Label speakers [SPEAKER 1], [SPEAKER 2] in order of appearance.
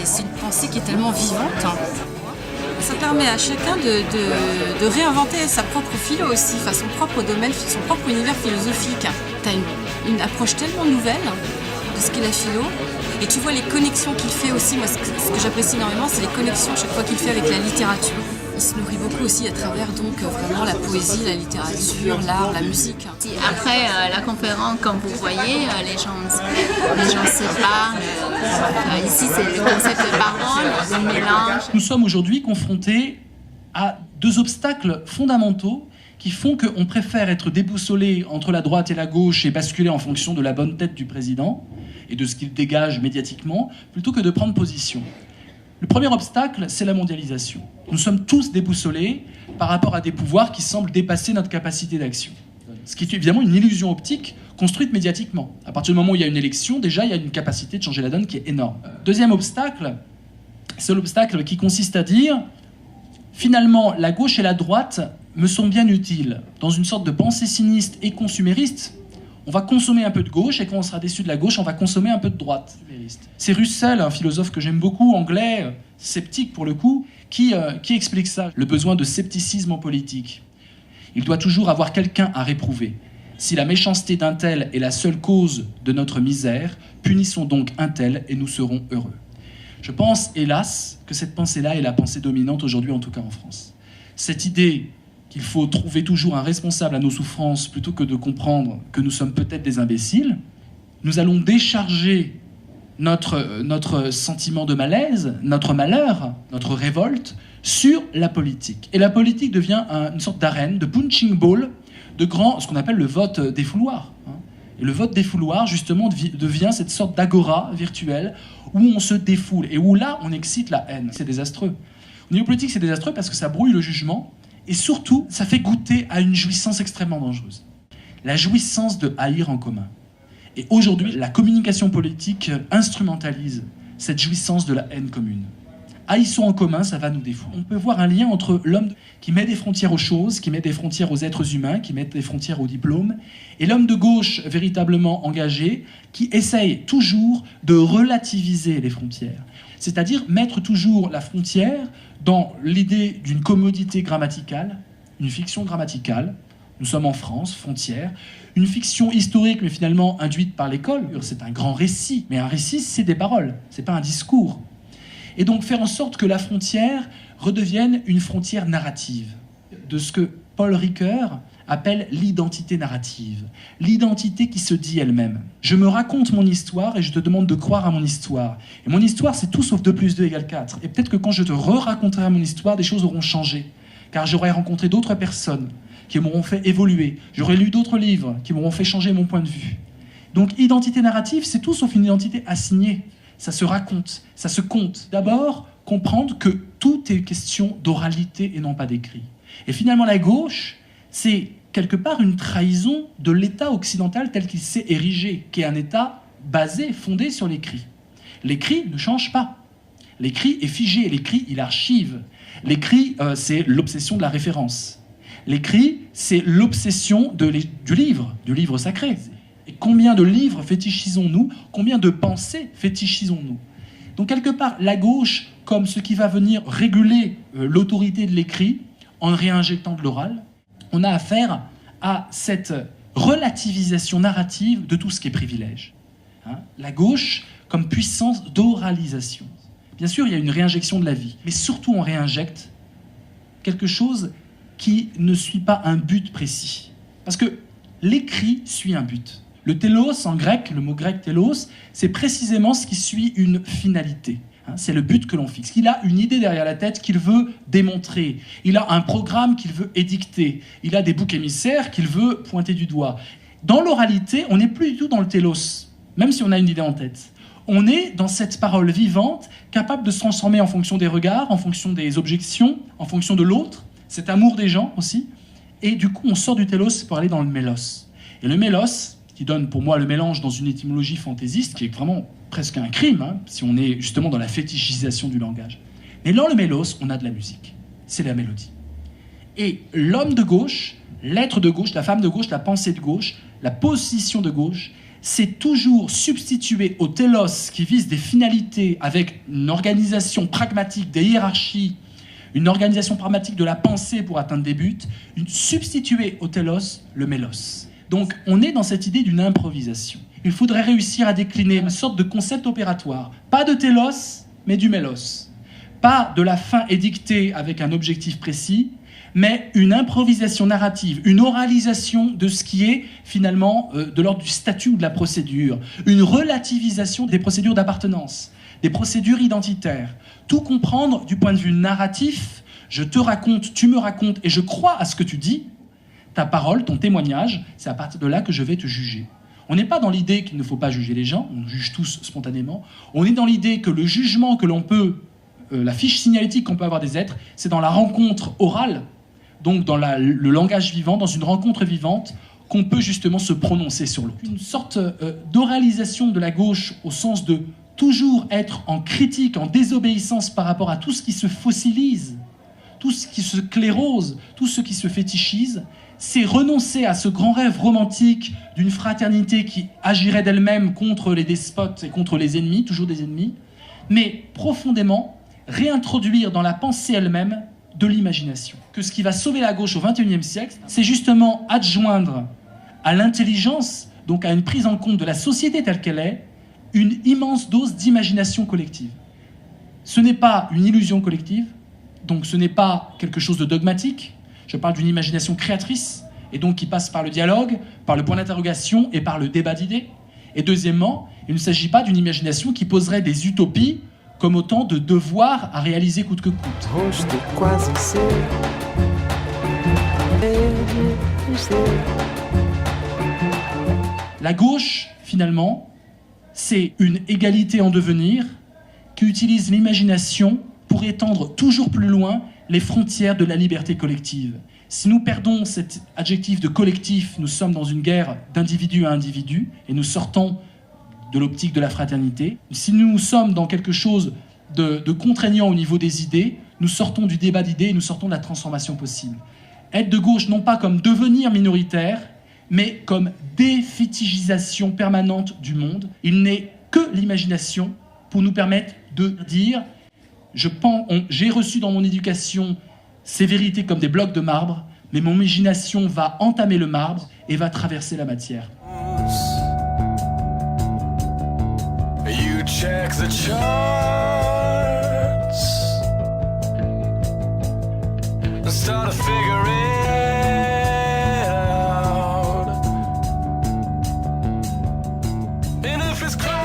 [SPEAKER 1] C'est une pensée qui est tellement vivante. Ça permet à chacun de réinventer sa propre philo aussi, enfin son propre domaine, son propre univers philosophique. Tu as une approche tellement nouvelle de ce qu'est la philo. Et tu vois les connexions qu'il fait aussi. Moi, ce que j'apprécie énormément, c'est les connexions chaque fois qu'il fait avec la littérature. Il se nourrit beaucoup aussi à travers donc vraiment la poésie, la littérature, l'art, la musique.
[SPEAKER 2] Après la conférence, comme vous voyez, les gens séparent. Ici, c'est le concept de parole, de mélange.
[SPEAKER 3] Nous sommes aujourd'hui confrontés à deux obstacles fondamentaux qui font qu'on préfère être déboussolé entre la droite et la gauche et basculer en fonction de la bonne tête du président et de ce qu'il dégage médiatiquement, plutôt que de prendre position. Le premier obstacle, c'est la mondialisation. Nous sommes tous déboussolés par rapport à des pouvoirs qui semblent dépasser notre capacité d'action. Ce qui est évidemment une illusion optique construite médiatiquement. À partir du moment où il y a une élection, déjà, il y a une capacité de changer la donne qui est énorme. Deuxième obstacle, c'est l'obstacle qui consiste à dire, finalement, la gauche et la droite me sont bien utiles. Dans une sorte de pensée sinistre et consumériste, on va consommer un peu de gauche, et quand on sera déçu de la gauche, on va consommer un peu de droite. C'est Russell, un philosophe que j'aime beaucoup, anglais, sceptique pour le coup, qui explique ça, le besoin de scepticisme en politique. Il doit toujours avoir quelqu'un à réprouver. Si la méchanceté d'un tel est la seule cause de notre misère, punissons donc un tel et nous serons heureux. Je pense, hélas, que cette pensée-là est la pensée dominante aujourd'hui, en tout cas en France. Cette idée qu'il faut trouver toujours un responsable à nos souffrances plutôt que de comprendre que nous sommes peut-être des imbéciles, nous allons décharger notre sentiment de malaise, notre malheur, notre révolte sur la politique. Et la politique devient une sorte d'arène, de punching ball, ce qu'on appelle le vote défouloir. Et le vote défouloir, justement, devient cette sorte d'agora virtuelle où on se défoule et où là, on excite la haine. C'est désastreux. Au niveau politique, c'est désastreux parce que ça brouille le jugement et surtout, ça fait goûter à une jouissance extrêmement dangereuse. La jouissance de haïr en commun. Et aujourd'hui, la communication politique instrumentalise cette jouissance de la haine commune. Haïssons en commun, ça va nous défouler. On peut voir un lien entre l'homme qui met des frontières aux choses, qui met des frontières aux êtres humains, qui met des frontières aux diplômes, et l'homme de gauche véritablement engagé, qui essaye toujours de relativiser les frontières. C'est-à-dire mettre toujours la frontière dans l'idée d'une commodité grammaticale, une fiction grammaticale. Nous sommes en France, frontière, une fiction historique, mais finalement induite par l'école. C'est un grand récit, mais un récit, c'est des paroles, c'est pas un discours. Et donc faire en sorte que la frontière redevienne une frontière narrative, de ce que Paul Ricoeur appelle l'identité narrative, l'identité qui se dit elle-même. Je me raconte mon histoire et je te demande de croire à mon histoire. Et mon histoire, c'est tout sauf 2 + 2 = 4. Et peut-être que quand je te raconterai mon histoire, des choses auront changé, car j'aurai rencontré d'autres personnes qui m'auront fait évoluer. J'aurai lu d'autres livres qui m'auront fait changer mon point de vue. Donc identité narrative, c'est tout sauf une identité assignée. Ça se raconte, ça se compte. D'abord, comprendre que tout est question d'oralité et non pas d'écrit. Et finalement, la gauche, c'est quelque part une trahison de l'État occidental tel qu'il s'est érigé, qui est un État basé, fondé sur l'écrit. L'écrit ne change pas. L'écrit est figé, l'écrit, il archive. L'écrit, c'est l'obsession de la référence. L'écrit, c'est l'obsession du livre sacré. Et combien de livres fétichisons-nous? Combien de pensées fétichisons-nous? Donc quelque part, la gauche, comme ce qui va venir réguler l'autorité de l'écrit, en réinjectant de l'oral, on a affaire à cette relativisation narrative de tout ce qui est privilège. La gauche comme puissance d'oralisation. Bien sûr, il y a une réinjection de la vie, mais surtout on réinjecte quelque chose qui ne suit pas un but précis. Parce que l'écrit suit un but. Le télos, en grec, le mot grec télos, c'est précisément ce qui suit une finalité. C'est le but que l'on fixe. Il a une idée derrière la tête qu'il veut démontrer. Il a un programme qu'il veut édicter. Il a des boucs émissaires qu'il veut pointer du doigt. Dans l'oralité, on n'est plus du tout dans le télos, même si on a une idée en tête. On est dans cette parole vivante, capable de se transformer en fonction des regards, en fonction des objections, en fonction de l'autre, cet amour des gens aussi. Et du coup, on sort du télos pour aller dans le mélos. Et le mélos, qui donne pour moi le mélange dans une étymologie fantaisiste, qui est vraiment presque un crime, si on est justement dans la fétichisation du langage. Mais dans le mélos, on a de la musique. C'est la mélodie. Et l'homme de gauche, l'être de gauche, la femme de gauche, la pensée de gauche, la position de gauche, c'est toujours substituer au télos qui vise des finalités avec une organisation pragmatique des hiérarchies, une organisation pragmatique de la pensée pour atteindre des buts, substituer au télos le mélos. Donc on est dans cette idée d'une improvisation. Il faudrait réussir à décliner une sorte de concept opératoire. Pas de télos, mais du mélos. Pas de la fin édictée avec un objectif précis, mais une improvisation narrative, une oralisation de ce qui est finalement de l'ordre du statut ou de la procédure, une relativisation des procédures d'appartenance, des procédures identitaires. Tout comprendre du point de vue narratif, je te raconte, tu me racontes et je crois à ce que tu dis, ta parole, ton témoignage, c'est à partir de là que je vais te juger. On n'est pas dans l'idée qu'il ne faut pas juger les gens, on juge tous spontanément, on est dans l'idée que le jugement que l'on peut, la fiche signalétique qu'on peut avoir des êtres, c'est dans la rencontre orale, donc dans le langage vivant, dans une rencontre vivante, qu'on peut justement se prononcer sur l'autre. Une sorte d'oralisation de la gauche au sens de toujours être en critique, en désobéissance par rapport à tout ce qui se fossilise, tout ce qui se clérose, tout ce qui se fétichise, c'est renoncer à ce grand rêve romantique d'une fraternité qui agirait d'elle-même contre les despotes et contre les ennemis, toujours des ennemis, mais profondément réintroduire dans la pensée elle-même de l'imagination. Que ce qui va sauver la gauche au XXIe siècle, c'est justement adjoindre à l'intelligence, donc à une prise en compte de la société telle qu'elle est, une immense dose d'imagination collective. Ce n'est pas une illusion collective, donc ce n'est pas quelque chose de dogmatique, je parle d'une imagination créatrice, et donc qui passe par le dialogue, par le point d'interrogation et par le débat d'idées. Et deuxièmement, il ne s'agit pas d'une imagination qui poserait des utopies comme autant de devoirs à réaliser coûte que coûte. La gauche, finalement, c'est une égalité en devenir qui utilise l'imagination pour étendre toujours plus loin les frontières de la liberté collective. Si nous perdons cet adjectif de collectif, nous sommes dans une guerre d'individu à individu et nous sortons de l'optique de la fraternité. Si nous sommes dans quelque chose de contraignant au niveau des idées, nous sortons du débat d'idées et nous sortons de la transformation possible. Être de gauche, non pas comme devenir minoritaire, mais comme défétichisation permanente du monde. Il n'est que l'imagination pour nous permettre de dire « j'ai reçu dans mon éducation ces vérités comme des blocs de marbre, mais mon imagination va entamer le marbre et va traverser la matière. »
[SPEAKER 4] You check the charts and start to figure it out. And if it's close